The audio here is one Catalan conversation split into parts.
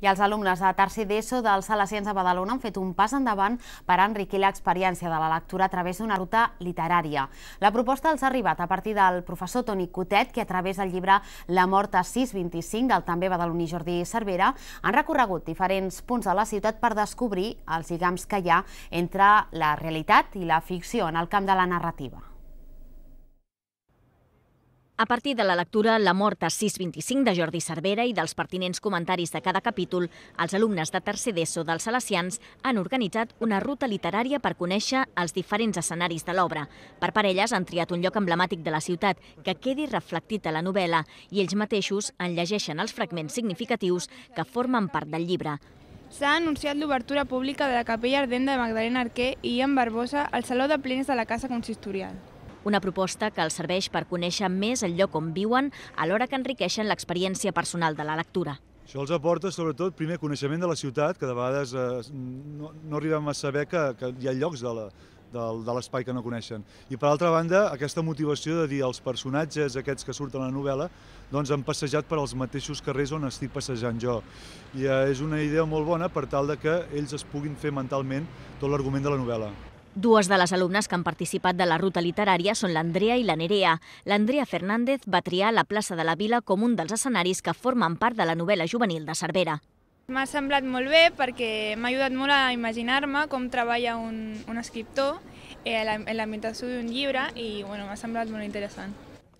I els alumnes de tercer d'ESO dels Salesians de Badalona han fet un pas endavant per enriquir l'experiència de la lectura a través d'una ruta literària. La proposta els ha arribat a partir del professor Toni Cotet, que a través del llibre La mort a 625 del també badaloní Jordi Cervera han recorregut diferents punts de la ciutat per descobrir els lligams que hi ha entre la realitat i la ficció en el camp de la narrativa. A partir de la lectura La mort a 625 de Jordi Cervera i dels pertinents comentaris de cada capítol, els alumnes de tercer d'ESO dels Salesians han organitzat una ruta literària per conèixer els diferents escenaris de l'obra. Per parelles han triat un lloc emblemàtic de la ciutat que quedi reflectit a la novel·la i ells mateixos en llegeixen els fragments significatius que formen part del llibre. S'ha anunciat l'obertura pública de la capella ardent de Magdalena Arquer i Ian Barbosa al Saló de Plenes de la Casa Consistorial. Una proposta que els serveix per conèixer més el lloc on viuen, alhora que enriqueixen l'experiència personal de la lectura. Això els aporta, sobretot, primer coneixement de la ciutat, que de vegades no arribem a saber que hi ha llocs de l'espai que no coneixen. I, per altra banda, aquesta motivació de dir als personatges aquests que surten a la novel·la doncs han passejat per als mateixos carrers on estic passejant jo. I és una idea molt bona per tal que ells es puguin fer mentalment tot l'argument de la novel·la. Dues de les alumnes que han participat de la ruta literària són l'Andrea i la Nerea. L'Andrea Fernández va triar la plaça de la Vila com un dels escenaris que formen part de la novel·la juvenil de Cervera. M'ha semblat molt bé perquè m'ha ajudat molt a imaginar-me com treballa un escriptor en l'ambientació d'un llibre i m'ha semblat molt interessant.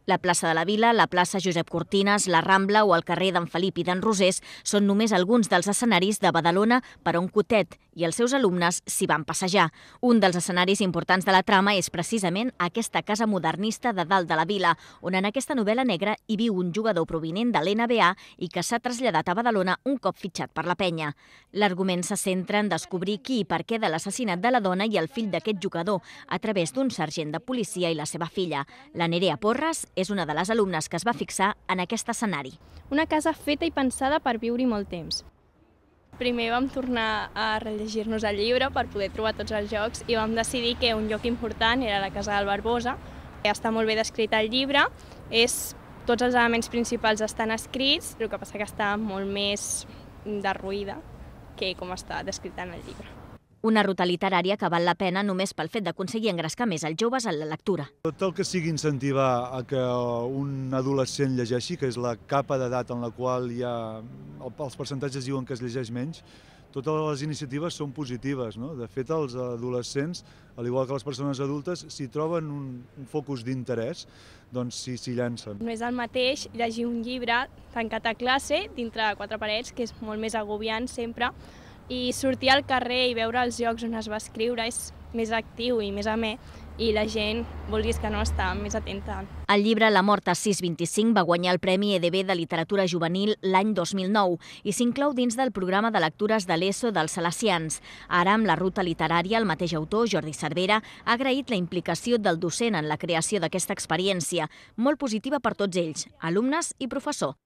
La plaça de la Vila, la plaça Josep Cortines, la Rambla o el carrer d'en Felip i d'en Rosés són només alguns dels escenaris de Badalona per on Cotet i els seus alumnes s'hi van passejar. Un dels escenaris importants de la trama és precisament aquesta casa modernista de dalt de la Vila, on en aquesta novel·la negra hi viu un jugador provinent de l'NBA i que s'ha traslladat a Badalona un cop fitxat per la penya. L'argument se centra en descobrir qui i per què de l'assassinat de la dona i el fill d'aquest jugador a través d'un sergent de policia i la seva filla. La Nerea Porras és una de les alumnes que es va fixar en aquest escenari. Una casa feta i pensada per viure-hi molt temps. Primer vam tornar a rellegir-nos el llibre per poder trobar tots els llocs i vam decidir que un lloc important era la casa del Barbosa. Està molt bé descrit al llibre, tots els elements principals estan escrits, el que passa que està molt més derruïda que com està descrita en el llibre. Una ruta literària que val la pena només pel fet d'aconseguir engrescar més els joves en la lectura. Tot el que sigui incentivar a que un adolescent llegeixi, que és la capa d'edat en la qual els percentatges diuen que es llegeix menys, totes les iniciatives són positives. De fet, els adolescents, al igual que les persones adultes, si troben un focus d'interès, doncs s'hi llancen. No és el mateix llegir un llibre tancat a classe, dintre de quatre parets, que és molt més agobiant sempre, i sortir al carrer i veure els llocs on es va escriure és més actiu i més amè, i la gent, vulguis que no, està més atenta. El llibre La mort a 625 va guanyar el Premi EDB de Literatura Juvenil l'any 2009 i s'inclou dins del programa de lectures de l'ESO dels Salesians. Ara, amb la ruta literària, el mateix autor, Jordi Cervera, ha agraït la implicació del docent en la creació d'aquesta experiència, molt positiva per tots ells, alumnes i professor.